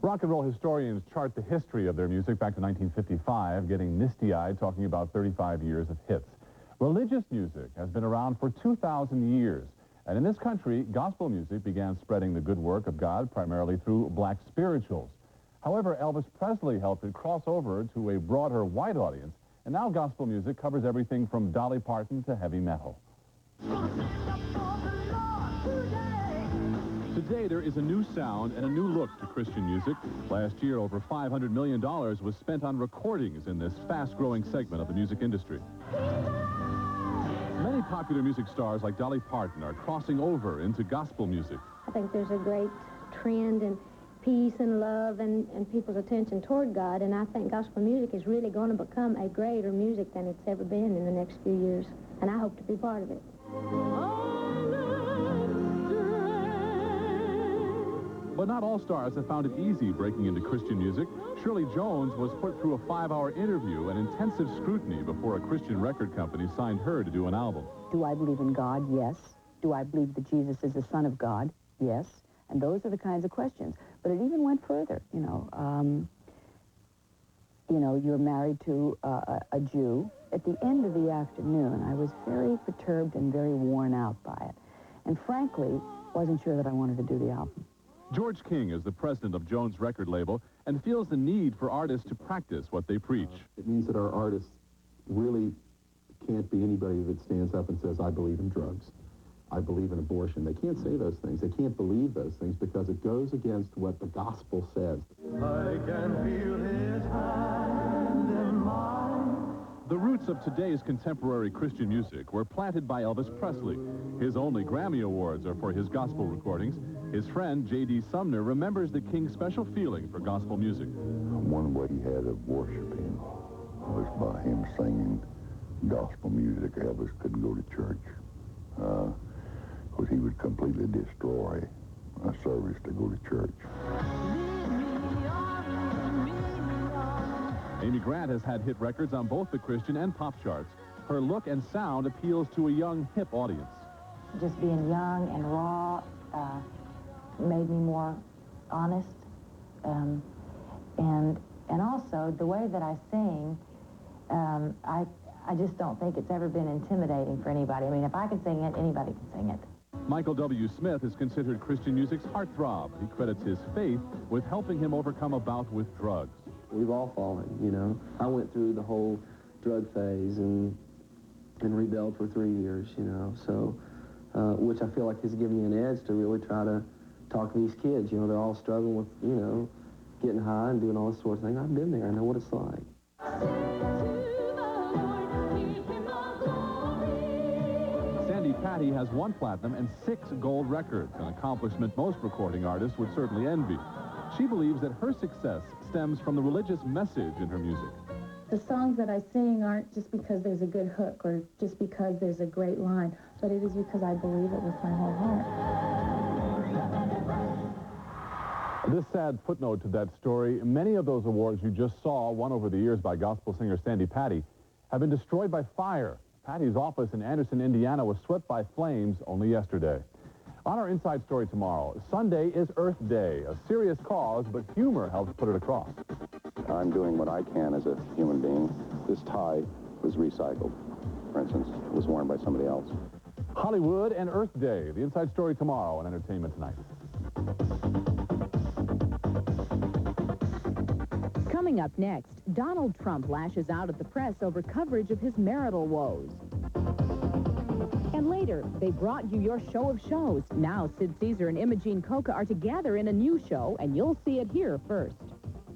Rock and roll historians chart the history of their music back to 1955, getting misty-eyed talking about 35 years of hits. Religious music has been around for 2,000 years. And in this country, gospel music began spreading the good work of God primarily through black spirituals. However, Elvis Presley helped it cross over to a broader white audience, and now gospel music covers everything from Dolly Parton to heavy metal. Today, there is a new sound and a new look to Christian music. Last year, over $500 million was spent on recordings in this fast-growing segment of the music industry. Many popular music stars like Dolly Parton are crossing over into gospel music. I think there's a great trend in peace and love and people's attention toward God, and I think gospel music is really going to become a greater music than it's ever been in the next few years, and I hope to be part of it. But not all stars have found it easy breaking into Christian music. Shirley Jones was put through a 5-hour interview and intensive scrutiny before a Christian record company signed her to do an album. Do I believe in God? Yes. Do I believe that Jesus is the Son of God? Yes. And those are the kinds of questions. But it even went further, you know, you're married to a Jew. At the end of the afternoon, I was very perturbed and very worn out by it. And frankly, wasn't sure that I wanted to do the album. George King is the president of Jones record label and feels the need for artists to practice what they preach. It means that our artists really can't be anybody that stands up and says, I believe in drugs. I believe in abortion. They can't say those things. They can't believe those things because it goes against what the gospel says. I can feel his hand in mine. The roots of today's contemporary Christian music were planted by Elvis Presley. His only Grammy Awards are for his gospel recordings. His friend, J.D. Sumner, remembers the King's special feeling for gospel music. One way he had of worshiping was by him singing gospel music. Elvis couldn't go to church because he would completely destroy a service to go to church. Amy Grant has had hit records on both the Christian and pop charts. Her look and sound appeals to a young, hip audience. Just being young and raw made me more honest, and also the way that I sing, I just don't think it's ever been intimidating for anybody. I mean, if I can sing it, anybody can sing it. Michael W. Smith is considered Christian music's heartthrob. He credits his faith with helping him overcome a bout with drugs. We've all fallen, you know. I went through the whole drug phase and rebelled for 3 years, you know, so, which I feel like has given me an edge to really try to talk to these kids. You know, they're all struggling with, you know, getting high and doing all this sort of thing. I've been there. I know what it's like. Sandy Patty has 1 platinum and 6 gold records, an accomplishment most recording artists would certainly envy. She believes that her success stems from the religious message in her music. The songs that I sing aren't just because there's a good hook or just because there's a great line, but it is because I believe it with my whole heart. This sad footnote to that story, many of those awards you just saw, won over the years by gospel singer Sandy Patty, have been destroyed by fire. Patty's office in Anderson, Indiana was swept by flames only yesterday. On our Inside Story tomorrow, Sunday is Earth Day, a serious cause, but humor helps put it across. I'm doing what I can as a human being. This tie was recycled. For instance, it was worn by somebody else. Hollywood and Earth Day, the Inside Story tomorrow on Entertainment Tonight. Coming up next, Donald Trump lashes out at the press over coverage of his marital woes. And later, they brought you your show of shows. Now, Sid Caesar and Imogene Coca are together in a new show, and you'll see it here first.